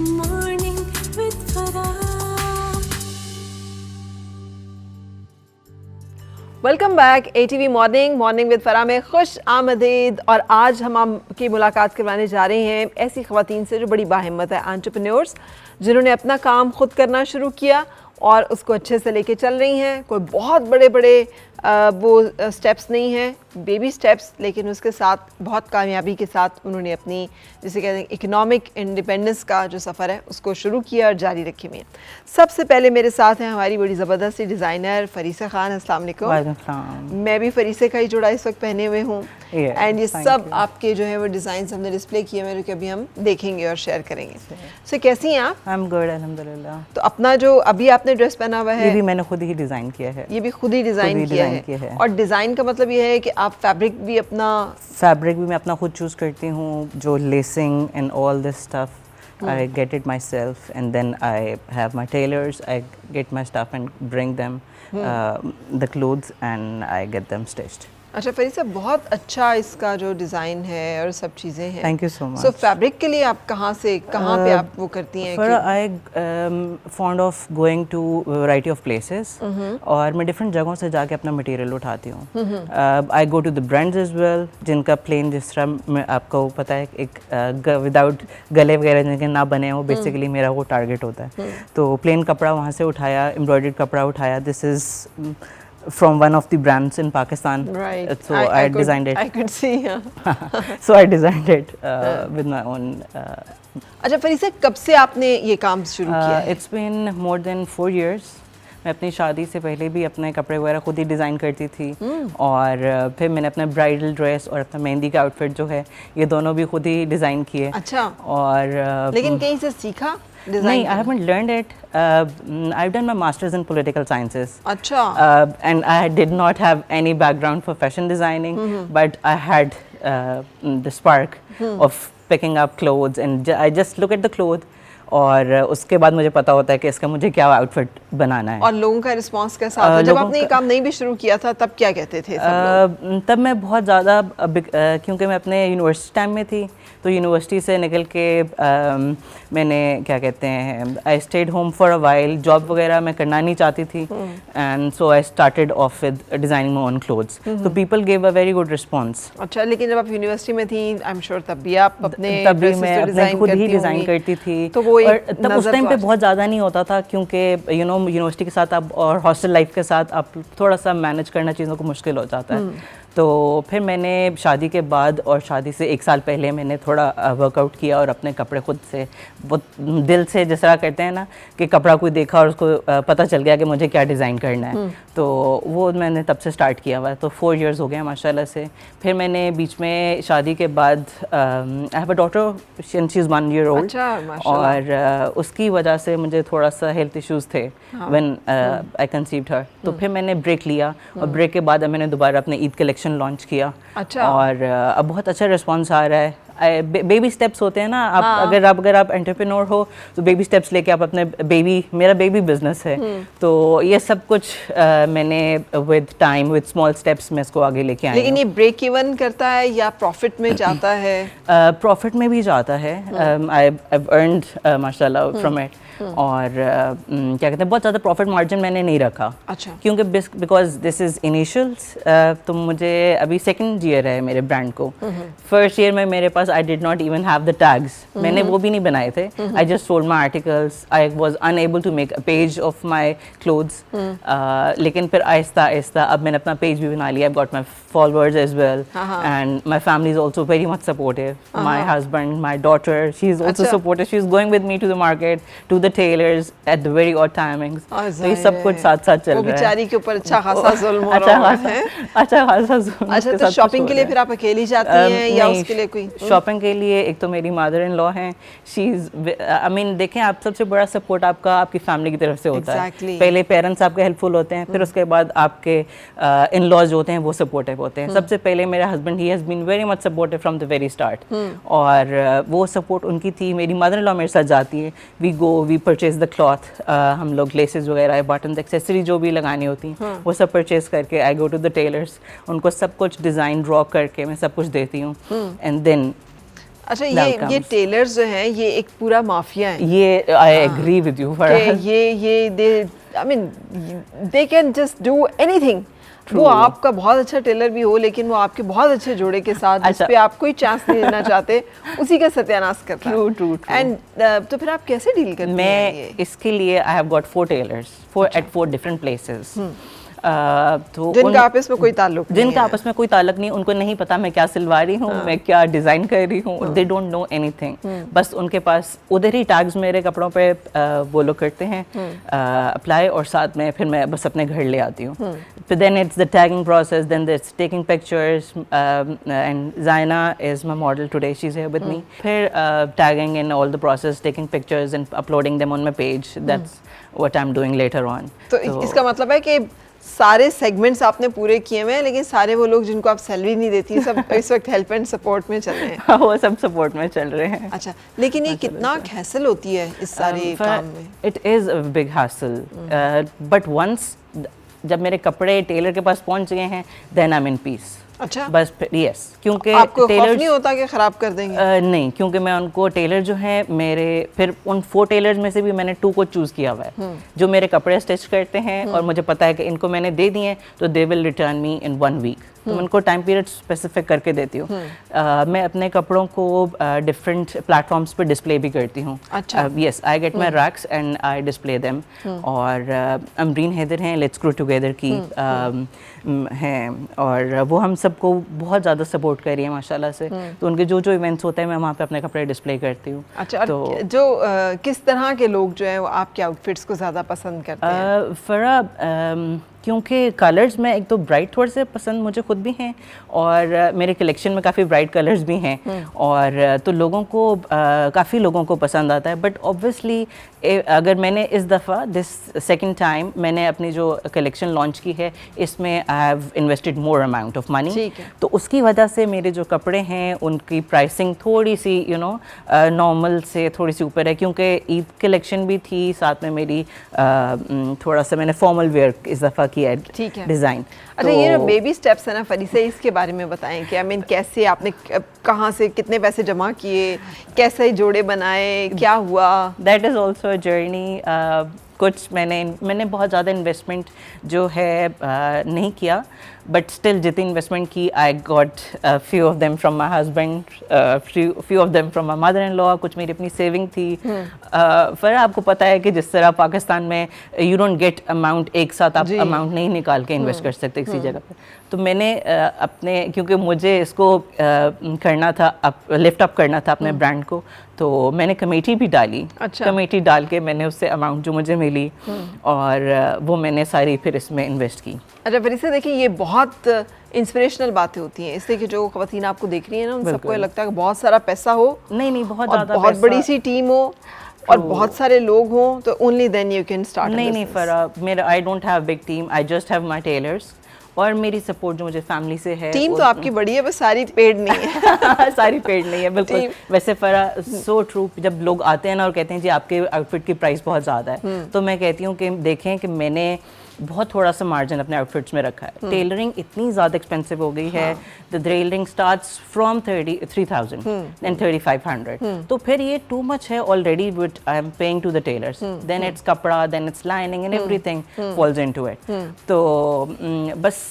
Morning with Farah. Welcome back ATV morning with फरा में खुश आमदीद। और आज हम आपकी मुलाकात करवाने जा रहे हैं ऐसी ख़वातीन से जो बड़ी बाहिम्मत है, एंटरप्रेन्योर्स, जिन्होंने अपना काम खुद करना शुरू किया और उसको अच्छे से लेके चल रही हैं। कोई बहुत बड़े बड़े वो स्टेप्स नहीं हैं, बेबी स्टेप्स, लेकिन उसके साथ बहुत कामयाबी के साथ उन्होंने अपनी, जिसे कहते हैं, इकोनॉमिक इंडिपेंडेंस का जो सफ़र है उसको शुरू किया और जारी रखे हुए हैं। सबसे पहले मेरे साथ हैं हमारी बड़ी ज़बरदस्त डिज़ाइनर फरीसा खान। अस्सलाम वालेकुम। मैं भी फरीसे का ही जोड़ा इस वक्त पहने हुए हूँ एंड ये सब आपके जो है वो डिज़ाइन हमने डिस्प्ले किए हुए, कि अभी हम देखेंगे और शेयर करेंगे। सो कैसी हैं आप? आई एम गुड, अल्हम्दुलिल्लाह। तो अपना जो अभी आपने ड्रेस पहना हुआ है ये भी मैंने खुद ही डिज़ाइन किया है। ये भी खुद ही डिज़ाइन किया है। और डिज़ाइन का मतलब ये है कि आप फैब्रिक भी मैं अपना खुद चूज़ करती हूँ, जो lacing and all this stuff I get it myself and then I have my tailors, I get my stuff and bring them the clothes and I get them stitched. अच्छा फरीसा, बहुत अच्छा इसका जो design है और सब चीज़ें हैं। Thank you so much. So fabric के लिए आप कहाँ पे आप वो करती हैं? I fond of going to variety of places और मैं डिफरेंट जगहों से जाके अपना मटेरियल उठाती हूँ। I go to the brands as well, जिनका प्लेन, जिस तरह आपको पता है, एक विदाउट गले वगैरह जिनके ना बने हो, बेसिकली मेरा वो टारगेट होता है। तो प्लेन कपड़ा वहाँ से उठाया, एम्ब्रॉयडर्ड कपड़ा उठाया। This is from one of the brands in Pakistan. Right. So I designed it. I could see, yeah. So I designed it with my own. अच्छा फरीसा, कब से आपने ये काम शुरू किया है? It's been more than 4 years. मैं अपनी शादी से पहले भी अपने कपड़े वगैरह खुद ही डिज़ाइन करती थी और फिर मैंने अपना ब्राइडल ड्रेस और अपना मेहंदी का आउटफिट जो है, ये दोनों भी खुद ही डिज़ाइन किए। अच्छा। और लेकिन कहीं से सीखा? नहीं, I haven't learned it. I've done my master's in political sciences. अच्छा. And I did not have any background for fashion designing, but I had the spark of picking up clothes, and I just look at the cloth. और उसके बाद मुझे पता होता है कि इसका मुझे क्या आउटफिट बनाना है। और लोगों का रिस्पांस कैसा आता है? जब आपने ये काम नहीं भी शुरू किया था तब क्या कहते थे सब लोग? तब मैं बहुत ज़्यादा, क्योंकि मैं अपने यूनिवर्सिटी टाइम में थी, तो यूनिवर्सिटी से निकल के मैंने, क्या कहते हैं, I stayed home for a while. Job वगैरह मैं करना नहीं चाहती थी and so I started off with designing my own clothes. तो people gave a very good response. अच्छा, लेकिन जब आप यूनिवर्सिटी में थी, आई एम श्योर तब भी आप अपने मैं खुद ही डिज़ाइन करती थी। तो वो और तब उस टाइम पे बहुत ज़्यादा नहीं होता था, क्योंकि यूनिवर्सिटी के साथ अब और हॉस्टल लाइफ के साथ आप थोड़ा सा मैनेज करना चीज़ों को मुश्किल हो जाता है। तो फिर मैंने शादी के बाद और शादी से 1 साल पहले मैंने थोड़ा वर्कआउट किया और अपने कपड़े खुद से, वो दिल से, जिस तरह कहते हैं ना कि कपड़ा कोई देखा और उसको पता चल गया कि मुझे क्या डिज़ाइन करना है, तो वो मैंने तब से स्टार्ट किया हुआ है। तो 4 years हो गए माशाल्लाह से। फिर मैंने बीच में शादी के बाद, I have a daughter, she is 1 year old। और उसकी वजह से मुझे थोड़ा सा हेल्थ इश्यूज़ थे व्हेन आई कंसीव्ड हर। तो फिर मैंने ब्रेक लिया और ब्रेक के बाद मैंने दोबारा अपने ईद कलेक्शन लॉन्च किया। अच्छा। और अब बहुत अच्छा रिस्पांस आ रहा है। बेबी स्टेप्स होते हैं ना, आप अगर आप एंटरप्रेन्योर हो तो बेबी स्टेप्स लेके आप अपने मेरा बेबी बिजनेस है, तो ये सब कुछ मैंने with time, with small steps में इसको आगे लेके आई। लेकिन ये ब्रेक इवन करता है या प्रॉफिट में जाता है? प्रॉफिट में भी जाता है। आई हैव अर्नड माशाल्लाह फ्रॉम इट। और क्या कहते हैं, बहुत ज़्यादा प्रॉफिट मार्जिन मैंने नहीं रखा। अच्छा। क्योंकि बिकॉज दिस इज़ इनिशियल्स, तो मुझे अभी 2nd year है मेरे ब्रांड को। 1st year में मेरे पास I did not even have the tags, मैंने वो भी नहीं बनाए थे। I just sold my articles, I was unable to make a page of my clothes. लेकिन फिर आहिस्ता आहिस्ता अब मैंने अपना पेज भी बना लिया। I got my followers as well and my family is also very much supportive. My husband, my daughter, she is also supportive. She is going with me to the market, to the tailors at the very odd timings. तो ये सब कुछ साथ साथ चल रहा है। बेचारी के ऊपर अच्छा खासा जुल्म हो रहा है। अच्छा खासा जुल्म। अच्छा, तो शॉपिंग के लिए फिर आप अकेली जाती हैं या उसके लिए कोई? शॉपिंग के लिए एक तो मेरी मदर इन लॉ हैं, शी इज़, आई मीन देखें आप, सबसे बड़ा सपोर्ट आपका आपकी फैमिली की तरफ से होता है। पहले पेरेंट्स आपके हेल्पफुल होते हैं, फिर उसके बाद आपके इन लॉज होते हैं, वो सपोर्टिव होते हैं। सबसे पहले मेरा husband, he has been very much supportive from the very start, और वो सपोर्ट उनकी थी। मेरी मदर इन लॉ मेरे साथ जाती है, we go, we purchase the cloth, हम लोग लेसेस वगैरह, बटन, एक्सेसरी जो भी लगानी होती हैं वो सब परचेज करके आई गो टू द टेलर्स, उनको सब कुछ डिज़ाइन ड्रॉ करके मैं सब कुछ देती हूँ एंड देन अच्छा, that ये comes. टेलर्स जो हैं ये एक पूरा माफिया है ये आई एग्री विद यू कि ये they I mean they can just do anything. वो आपका बहुत अच्छा टेलर भी हो लेकिन वो आपके बहुत अच्छे जोड़े के साथ जिस पे आप कोई चांस नहीं देना चाहते उसी का सत्यानाश करता है। True. एंड तो फिर आप कैसे डील करते हैं मैं ये? इसके लिए I have got 4 tailors at 4 different places. तो जिनका आपस में कोई ताल्लुक नहीं जिनका है। आपस में कोई ताल्लुक नहीं, उनको नहीं पता मैं क्या सिलवा रही हूँ, मैं क्या डिज़ाइन कर रही हूँ, दे डोंट नो एनीथिंग। बस उनके पास उधर ही टैग्स मेरे कपड़ों पे वो लोग करते हैं अप्लाई, और साथ में फिर मैं बस अपने घर ले आती हूँ। फिर then it's the tagging process, then it's taking pictures, and Zaina is my model today, she is here with me. फिर tagging in all the process, taking pictures and uploading them on my page, that's what I am doing later on. तो इसका मतलब है कि सारे segments आपने पूरे किए हुए हैं लेकिन सारे वो लोग जिनको आप सैलरी नहीं देती सब इस वक्त हेल्प एंड सपोर्ट में चल रहे हैं। वो सब सपोर्ट में चल रहे हैं। अच्छा, लेकिन ये कितना हैसल होती है इस सारे काम में? It is a big hassle, but once जब मेरे कपड़े टेलर के पास पहुंच गए हैं then I am in peace. अच्छा, बस यस, क्योंकि आपको खौफ टेलर्स नहीं होता कि खराब कर देंगे? नहीं, क्योंकि मैं उनको टेलर जो है मेरे, फिर उन 4 टेलर्स में से भी मैंने 2 को चूज़ किया हुआ है जो मेरे कपड़े स्टिच करते हैं, और मुझे पता है कि इनको मैंने दे दिए तो they will return me in 1 week. तो मैं उनको टाइम पीरियड स्पेसिफिक करके देती हूँ। मैं अपने कपड़ों को डिफरेंट प्लेटफॉर्म्स पे डिस्प्ले भी करती हूँ। अच्छा। Yes, I get my racks and I display them. और अमरीन हैदर हैं लेट्स ग्रो टुगेदर की हैं, और वो हम सबको बहुत ज़्यादा सपोर्ट कर रही है माशाल्लाह से। तो उनके जो जो इवेंट्स होते हैं मैं वहाँ पे अपने कपड़े डिस्प्ले करती हूँ। अच्छा, तो और जो किस तरह के लोग जो हैं वो आपके आउटफिट्स को ज़्यादा पसंद करते हैं? फरा क्योंकि कलर्स में एक तो ब्राइट थोड़े से पसंद मुझे खुद भी हैं, और मेरे कलेक्शन में काफ़ी ब्राइट कलर्स भी हैं, और तो लोगों को काफ़ी लोगों को पसंद आता है। बट ऑब्वियसली अगर मैंने इस दफ़ा दिस सेकंड टाइम मैंने अपनी जो कलेक्शन लॉन्च की है इसमें I have invested more amount of money, ठीक है। तो उसकी वजह से मेरे जो कपड़े हैं उनकी प्राइसिंग थोड़ी सी नॉर्मल से थोड़ी सी ऊपर है, क्योंकि ईद कलेक्शन भी थी, साथ में मेरी थोड़ा सा मैंने फॉर्मल वेयर इस दफ़ा किया ठीक है। डिज़ाइन। अच्छा, ये जो बेबी स्टेप्स है ना फरीसा, इसके बारे में बताएं कि आई मीन कैसे आपने कहाँ से कितने पैसे जमा किए, कैसे जोड़े बनाए, क्या हुआ? That is also a journey. कुछ मैंने बहुत ज़्यादा इन्वेस्टमेंट जो है नहीं किया, बट स्टिल जितनी इन्वेस्टमेंट की I got few of them from my husband, few of them from my mother in law, कुछ मेरी अपनी सेविंग थी। फिर आपको पता है कि जिस तरह पाकिस्तान में यू डोंट गेट अमाउंट एक साथ आप अमाउंट नहीं निकाल के इन्वेस्ट कर सकते किसी जगह पर। तो मैंने अपने, क्योंकि मुझे इसको करना था, लिफ्ट अप करना था अपने ब्रांड को, तो मैंने कमेटी भी डाली। अच्छा। कमेटी डाल के मैंने उससे अमाउंट जो मुझे मिली और वो मैंने सारी फिर इसमें इन्वेस्ट की। अच्छा फरीसा, देखिए ये बहुत इंस्पिरेशनल बातें होती हैं, इसलिए कि जो ख़वातीन आपको देख रही हैं ना उन सबको ये लगता है कि बहुत सारा पैसा हो, नहीं बहुत और ज़्यादा बहुत बड़ी सी टीम हो और बहुत सारे लोग हों, तो only then you can start. नहीं मेरा I don't have big team, I just have my tailors, और मेरी सपोर्ट जो मुझे फैमिली से है। टीम तो आपकी बड़ी है, बस सारी पेड नहीं है। सारी पेड नहीं है, बिल्कुल। वैसे फरा सो ट्रू, जब लोग आते हैं ना और कहते हैं जी आपके आउटफिट की प्राइस बहुत ज़्यादा है, तो मैं कहती हूँ कि देखें कि मैंने बहुत थोड़ा सा मार्जिन अपने आउटफिट्स में रखा है। टेलरिंग इतनी ज़्यादा एक्सपेंसिव हो गई है, the tailoring starts from 33,000 and 3,500, तो फिर ये टू मच है already what I am paying to the tailors, then it's कपड़ा, then it's lining and everything falls into it. तो बस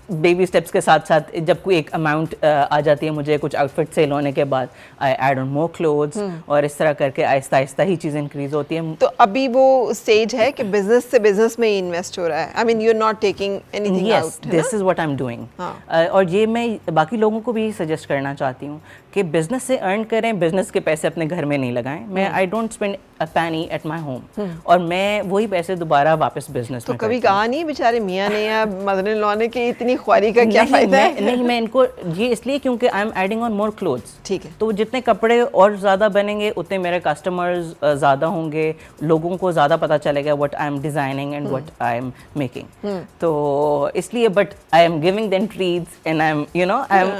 बेबी स्टेप्स के साथ साथ जब कोई एक अमाउंट आ जाती है मुझे कुछ आउटफिट सेल होने के बाद, I add on more clothes, और इस तरह करके आहिस्ता आहिस्ता ही चीज़ इंक्रीज होती है। तो अभी वो स्टेज है कि बिजनेस से बिजनेस में ही इन्वेस्ट हो रहा है, I mean you are not taking anything out. This is what I am doing, और ये मैं बाकी लोगों को भी सजेस्ट करना चाहती हूँ कि बिजनेस से अर्न करें, बिजनेस के पैसे अपने घर में नहीं लगाएं। मैं I don't spend a Penney at my home, और मैं वही पैसे दोबारा वापस बिजनेस तो में कभी कहा नहीं बेचारे मियाँ ने या मदर इन लॉ ने कि इतनी ख्वारी का क्या फायदा है? नहीं, मैं इनको ये इसलिए क्योंकि I am adding on more clothes. ठीक है। तो जितने कपड़े और ज़्यादा बनेंगे उतने मेरे कस्टमर्स ज़्यादा होंगे, लोगों को ज़्यादा पता चलेगा what I M designing and what I am making. तो इसलिए, but I am giving them treats and I am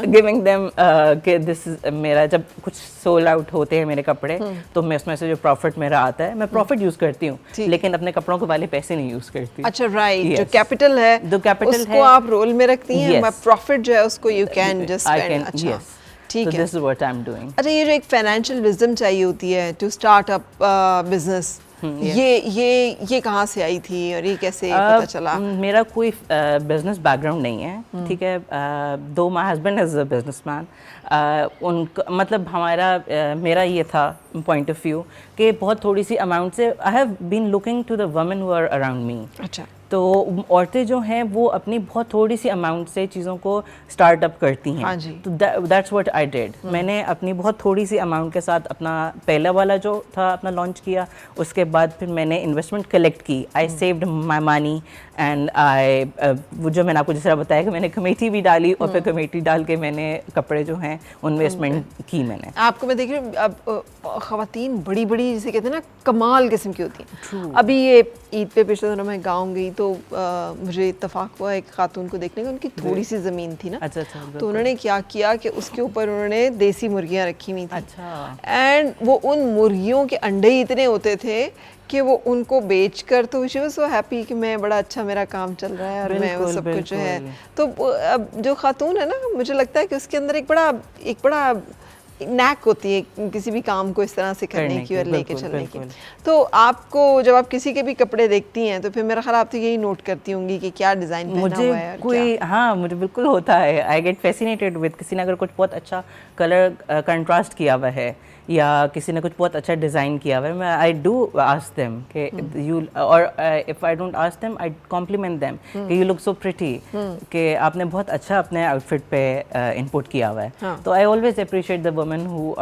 giving them कि दिस इज मेरा, जब कुछ सोल आउट होते हैं मेरे कपड़े, तो मैं उसमें से जो प्रॉफिट मेरा आता है मैं प्रॉफिट यूज़ करती हूँ, लेकिन अपने कपड़ों के वाले पैसे नहीं यूज़ करती। अच्छा, राइट, जो कैपिटल है जो कैपिटल उसको आप रोल में रखती हैं, प्रॉफिट जो है उसको यू कैन जस्ट स्पेंड। अच्छा, ठीक So है। this is what I'm doing. अच्छा, ये जो एक फाइनेंशियल विजडम चाहिए होती है टू स्टार्ट अप बिजनेस, ये कहाँ से आई थी और ये कैसे पता चला? मेरा कोई बिजनेस बैकग्राउंड नहीं है, ठीक है। दो my husband is a businessman, उनका मतलब मेरा ये था पॉइंट ऑफ व्यू कि बहुत थोड़ी सी अमाउंट से I have been looking to the women who are around me. अच्छा। तो औरतें जो हैं वो अपनी बहुत थोड़ी सी अमाउंट से चीज़ों को स्टार्टअप करती हैं। हाँ जी। तो दैट्स व्हाट आई डिड। मैंने अपनी बहुत थोड़ी सी अमाउंट के साथ अपना पहला वाला जो था अपना लॉन्च किया, उसके बाद फिर मैंने इन्वेस्टमेंट कलेक्ट की। I saved my money and वो जो मैंने आपको जिस तरह बताया कि मैंने कमेटी भी डाली और फिर कमेटी डाल के मैंने कपड़े जो हैं इन्वेस्टमेंट की मैंने। आपको मैं देख रही हूँ अब ख़वातीन बड़ी बड़ी जिसे कहते हैं ना कमाल किस्म की होती हैं। अभी ये ईद पे पिछले दिनों मैं गाँव गई तो मुझे इत्तेफाक हुआ एक खातून को देखने का, उनकी थोड़ी सी ज़मीन थी ना। अच्छा। तो उन्होंने क्या किया कि उसके ऊपर उन्होंने देसी मुर्गियाँ रखी हुई थी। अच्छा। एंड वो उन मुर्गियों के अंडे ही इतने होते थे कि वो उनको बेचकर, तो शी वाज सो हैप्पी कि मैं बड़ा अच्छा मेरा काम चल रहा है और मैं वो सब कुछ है। तो अब जो खातून है ना, मुझे लगता है कि उसके अंदर एक बड़ा नैक होती है किसी भी काम को इस तरह से करने की और लेके चलने की। तो आपको जब आप किसी के भी कपड़े देखती हैं तो फिर मेरा ख्याल आप तो यही नोट करती होंगी कि क्या डिज़ाइन पहना हुआ है और क्या? हाँ, मुझे बिल्कुल होता है। आई गेट फैसिनेटेड विद किसी ने अगर कुछ बहुत अच्छा कलर कंट्रास्ट किया हुआ है या किसी ने कुछ बहुत अच्छा डिज़ाइन किया हुआ है, मैं आई डू आस्क देम कि यू, और if I don't ask them I compliment them कि यू लुक सो प्रिटी, कि आपने बहुत अच्छा अपने आउटफिट पे इनपुट किया हुआ है। तो I always appreciate the women who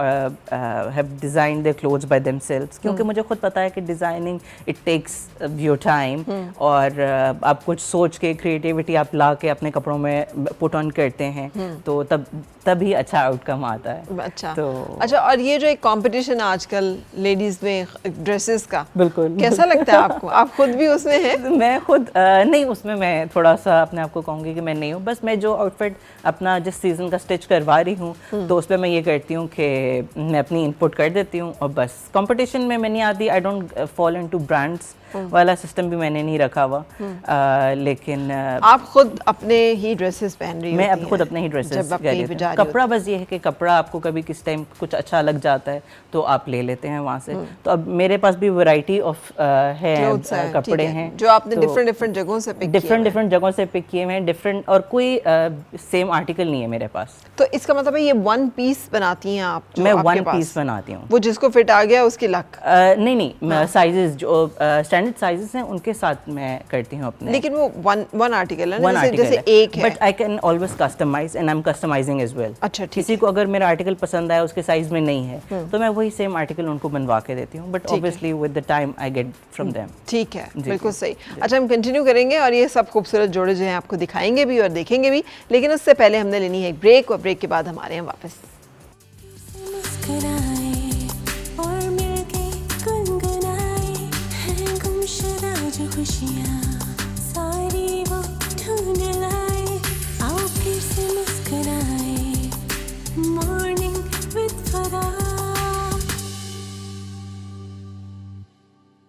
have designed their clothes by themselves, क्योंकि मुझे खुद पता है कि designing it takes your time, और आप कुछ सोच के क्रिएटिविटी आप ला के अपने कपड़ों में पुट ऑन करते हैं तो तभी अच्छा आउटकम आता है। अच्छा। तो अच्छा, और ये जो एक कंपटीशन आजकल लेडीज में ड्रेसेस का, बिल्कुल, कैसा लगता है आपको? आप खुद भी उसमें हैं? मैं खुद नहीं, उसमें मैं थोड़ा सा अपने आप को कहूँगी कि मैं नहीं हूँ। बस मैं जो आउटफिट अपना जिस सीज़न का स्टिच करवा रही हूँ तो उस पर मैं ये करती हूँ कि मैं अपनी इनपुट कर देती हूँ और बस। कंपटीशन में मैं नहीं आती। I don't fall into brands वाला सिस्टम भी मैंने नहीं रखा हुआ। लेकिन आप खुद अपने ही ड्रेसेस पहन रही मैं होती अब खुद अपने ही ड्रेसेस जब आप कहीं पे जा रही कपड़ा बस ये है कि कपड़ा आपको कभी किस टाइम कुछ अच्छा लग जाता है तो आप ले लेते हैं वहाँ से। तो अब मेरे पास भी वैरायटी ऑफ है कपड़े हैं जो आपने डिफरेंट जगहों से पिक डिफरेंट जगहों से पिक किए हैं डिफरेंट, और कोई सेम आर्टिकल नहीं है मेरे पास। तो इसका मतलब है ये वन पीस बनाती हैं आप? मैं वन पीस बनाती हूँ, वो जिसको फिट आ गया उसकी लक। नहीं, साइजेस जो स्टैंडर्ड साइजेस हैं उनके साथ मैं करती हूँ अपने। लेकिन वो वन आर्टिकल है ना, जैसे एक है, but I can always customise and I am customising as well. अच्छा, किसी को अगर मेरा आर्टिकल पसंद आया उसके साइज में नहीं है तो मैं वही सेम आर्टिकल उनको बनवा के देती हूँ, but obviously with the time I get from them. ठीक है, बिल्कुल सही। अच्छा, हम कंटिन्यू करेंगे और ये सब खूबसूरत जोड़े जो हैं आपको दिखाएंगे भी और देखेंगे भी, लेकिन उससे पहले हमने लेनी है एक ब्रेक और ब्रेक के बाद हमारे यहाँ वापस। और मिलके गुनगुनाए हैं गुमशुदा जो खुशियाँ।